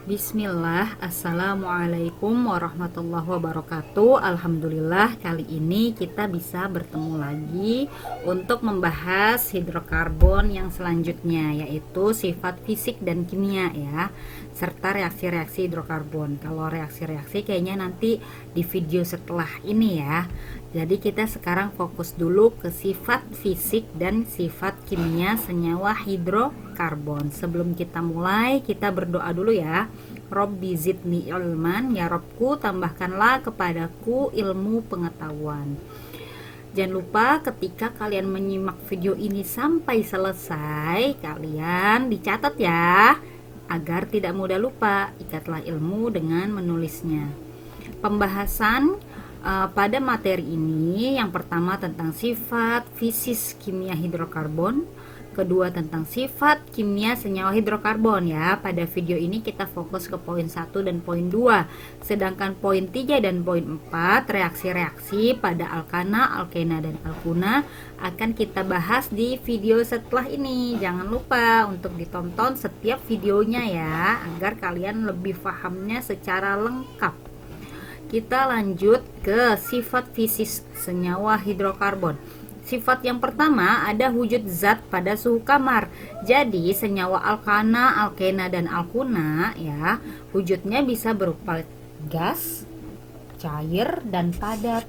Bismillah, Assalamualaikum warahmatullahi wabarakatuh. Alhamdulillah, kali ini kita bisa bertemu lagi untuk membahas hidrokarbon yang selanjutnya, yaitu sifat fisik dan kimia ya, serta reaksi-reaksi hidrokarbon. Kalau reaksi-reaksi kayaknya nanti di video setelah ini ya. Jadi kita sekarang fokus dulu ke sifat fisik dan sifat kimia senyawa hidrokarbon. Sebelum kita mulai, kita berdoa dulu ya. Robbi zidni ilman, ya Robku tambahkanlah kepadaku ilmu pengetahuan. Jangan lupa ketika kalian menyimak video ini sampai selesai, kalian dicatat ya, agar tidak mudah lupa. Ikatlah ilmu dengan menulisnya. Pembahasan pada materi ini, yang pertama tentang sifat fisis kimia hidrokarbon, kedua tentang sifat kimia senyawa hidrokarbon ya. Pada video ini kita fokus ke poin 1 dan poin 2. Sedangkan poin 3 dan poin 4, reaksi-reaksi pada alkana, alkena dan alkuna, akan kita bahas di video setelah ini. Jangan lupa untuk ditonton setiap videonya ya, agar kalian lebih pahamnya secara lengkap. Kita lanjut ke sifat fisis senyawa hidrokarbon. Sifat yang pertama ada wujud zat pada suhu kamar. Jadi senyawa alkana, alkena dan alkuna ya, wujudnya bisa berupa gas, cair dan padat.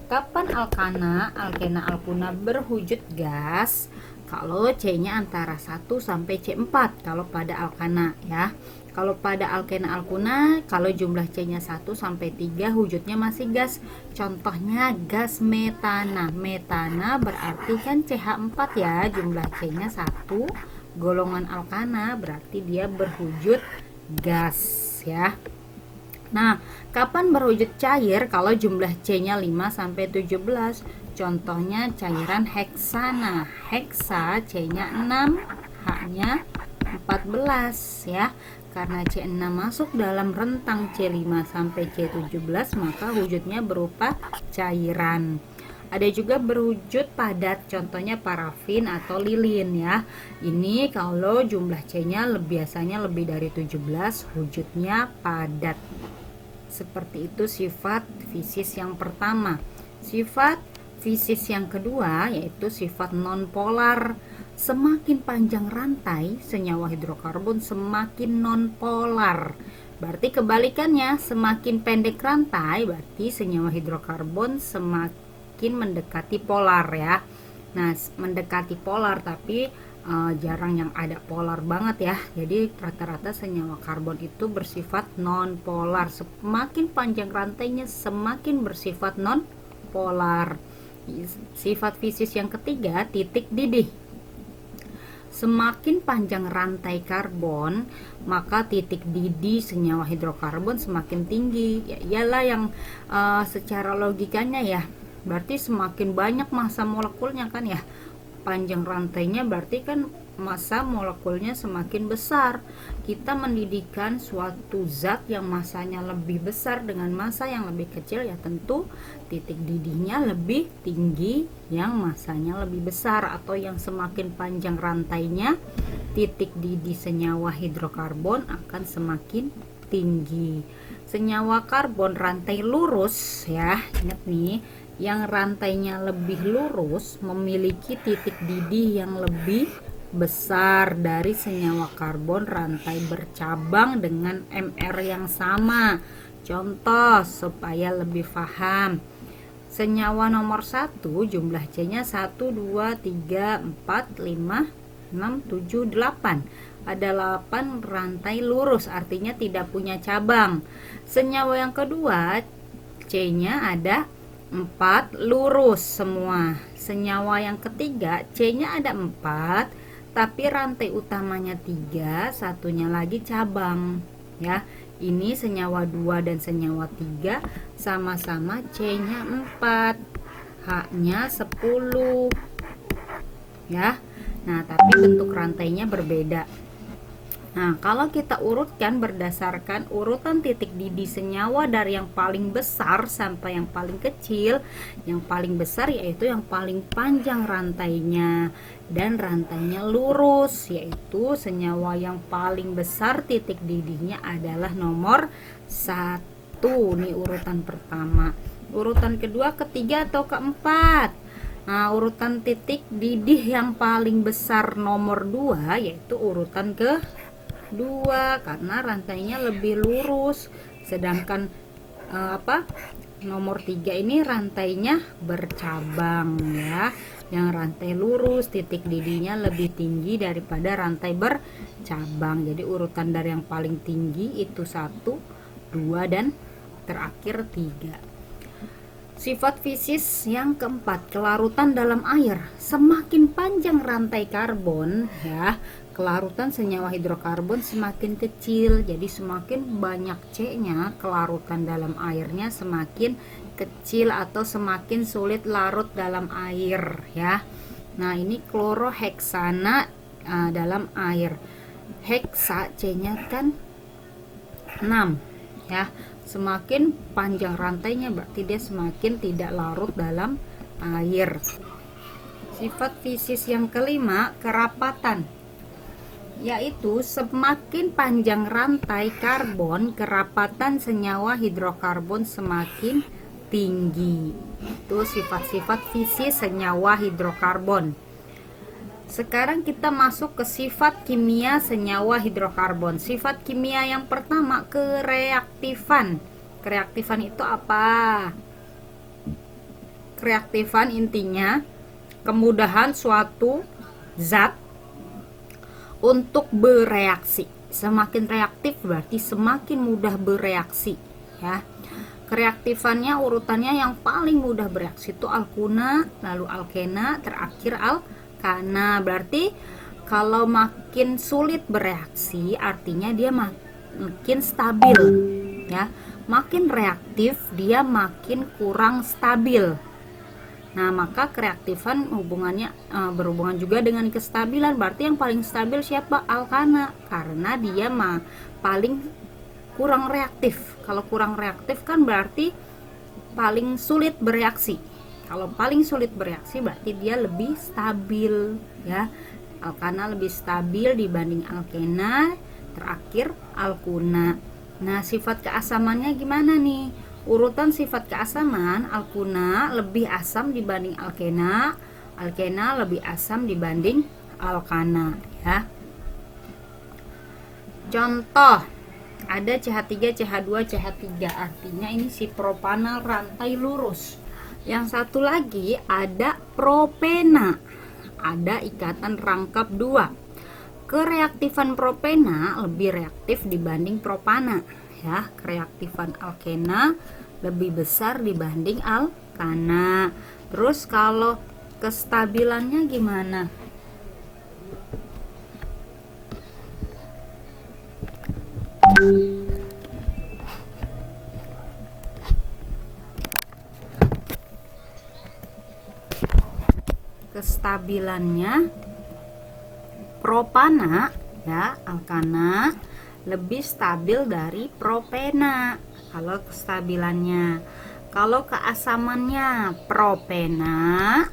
Kapan alkana, alkena, alkuna berwujud gas? Kalau C-nya antara 1 sampai C4 kalau pada alkana ya. Kalau pada alkena alkuna, kalau jumlah C-nya 1 sampai 3 wujudnya masih gas. Contohnya gas metana. Metana berarti kan CH4 ya, jumlah C-nya 1. Golongan alkana berarti dia berwujud gas ya. Nah, kapan berwujud cair? Kalau jumlah C-nya 5 sampai 17. Contohnya cairan heksana. Heksa C-nya 6, H-nya 14 ya. Karena C6 masuk dalam rentang C5 sampai C17, maka wujudnya berupa cairan. Ada juga berwujud padat, contohnya parafin atau lilin ya. Ini kalau jumlah C-nya biasanya lebih dari 17, wujudnya padat. Seperti itu sifat fisis yang pertama. Sifat fisis yang kedua yaitu sifat nonpolar. Semakin panjang rantai senyawa hidrokarbon semakin nonpolar. Berarti kebalikannya, semakin pendek rantai berarti senyawa hidrokarbon semakin mendekati polar ya. Nah, mendekati polar tapi jarang yang ada polar banget ya. Jadi rata-rata senyawa karbon itu bersifat nonpolar. Semakin panjang rantainya semakin bersifat nonpolar. Sifat fisis yang ketiga, titik didih. Semakin panjang rantai karbon, maka titik didih senyawa hidrokarbon semakin tinggi. Ya iyalah yang secara logikanya ya. Berarti semakin banyak massa molekulnya kan ya. Panjang rantainya berarti kan massa molekulnya semakin besar. Kita mendidihkan suatu zat yang massanya lebih besar dengan massa yang lebih kecil, ya tentu titik didihnya lebih tinggi yang massanya lebih besar, atau yang semakin panjang rantainya titik didih senyawa hidrokarbon akan semakin tinggi. Senyawa karbon rantai lurus ya, ingat nih, yang rantainya lebih lurus memiliki titik didih yang lebih besar dari senyawa karbon rantai bercabang dengan MR yang sama. Contoh supaya lebih paham. Senyawa nomor 1 jumlah C-nya 1, 2, 3, 4, 5, 6, 7, 8. Ada 8 rantai lurus, artinya tidak punya cabang. Senyawa yang kedua C-nya ada 4 lurus semua. Senyawa yang ketiga C-nya ada 4, tapi rantai utamanya 3, satunya lagi cabang ya. Ini senyawa 2 dan senyawa 3 sama-sama C-nya 4, H-nya 10 ya. Nah, tapi bentuk rantainya berbeda. Nah, kalau kita urutkan berdasarkan urutan titik didih senyawa dari yang paling besar sampai yang paling kecil, yang paling besar yaitu yang paling panjang rantainya dan rantainya lurus, yaitu senyawa yang paling besar titik didihnya adalah nomor 1. Nih urutan pertama. Urutan kedua, ketiga atau keempat? Nah, urutan titik didih yang paling besar nomor 2 yaitu urutan ke 2 karena rantainya lebih lurus, sedangkan nomor 3 ini rantainya bercabang ya. Yang rantai lurus titik didihnya lebih tinggi daripada rantai bercabang. Jadi urutan dari yang paling tinggi itu 1, 2 dan terakhir 3. Sifat fisis yang keempat, kelarutan dalam air. Semakin panjang rantai karbon ya, kelarutan senyawa hidrokarbon semakin kecil. Jadi semakin banyak C-nya, kelarutan dalam airnya semakin kecil atau semakin sulit larut dalam air ya. Nah, ini kloroheksana dalam air. Heksa C-nya kan 6 ya. Semakin panjang rantainya berarti dia semakin tidak larut dalam air. Sifat fisis yang kelima, kerapatan, yaitu semakin panjang rantai karbon, kerapatan senyawa hidrokarbon semakin tinggi. Itu sifat-sifat fisis senyawa hidrokarbon. Sekarang kita masuk ke sifat kimia senyawa hidrokarbon. Sifat kimia yang pertama, kereaktifan. Kereaktifan itu apa? Kereaktifan intinya kemudahan suatu zat untuk bereaksi. Semakin reaktif berarti semakin mudah bereaksi ya. Kereaktifannya urutannya yang paling mudah bereaksi itu alkuna, lalu alkena, terakhir alkana. Berarti kalau makin sulit bereaksi artinya dia makin stabil ya. Makin reaktif dia makin kurang stabil. Nah, maka kereaktifan hubungannya berhubungan juga dengan kestabilan. Berarti yang paling stabil siapa? Alkana, karena dia paling kurang reaktif. Kalau kurang reaktif kan berarti paling sulit bereaksi. Kalau paling sulit bereaksi berarti dia lebih stabil ya. Alkana lebih stabil dibanding alkena, terakhir alkuna. Nah, sifat keasamannya gimana nih? Urutan sifat keasaman, alkuna lebih asam dibanding alkena, alkena lebih asam dibanding alkana ya. Contoh, ada CH3, CH2, CH3, artinya ini si propanal rantai lurus. Yang satu lagi ada propena, ada ikatan rangkap 2. Kereaktifan propena lebih reaktif dibanding propana ya. Kereaktifan alkena lebih besar dibanding alkana. Terus kalau kestabilannya gimana? Kestabilannya propana ya, alkana lebih stabil dari propena kalau kestabilannya. Kalau keasamannya, propena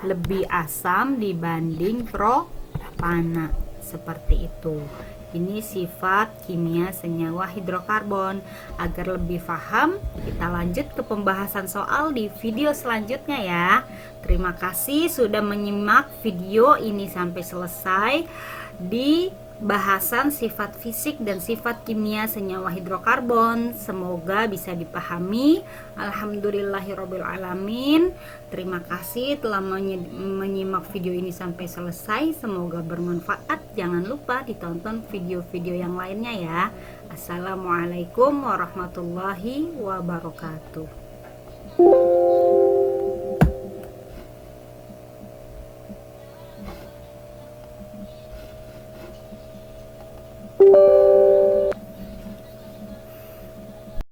lebih asam dibanding propana, seperti itu. Ini sifat kimia senyawa hidrokarbon. Agar lebih paham, kita lanjut ke pembahasan soal di video selanjutnya ya. Terima kasih sudah menyimak video ini sampai selesai di bahasan sifat fisik dan sifat kimia senyawa hidrokarbon. Semoga bisa dipahami. Alhamdulillahirobbilalamin. Terima kasih telah menyimak video ini sampai selesai. Semoga bermanfaat. Jangan lupa ditonton video-video yang lainnya ya. Assalamualaikum warahmatullahi wabarakatuh.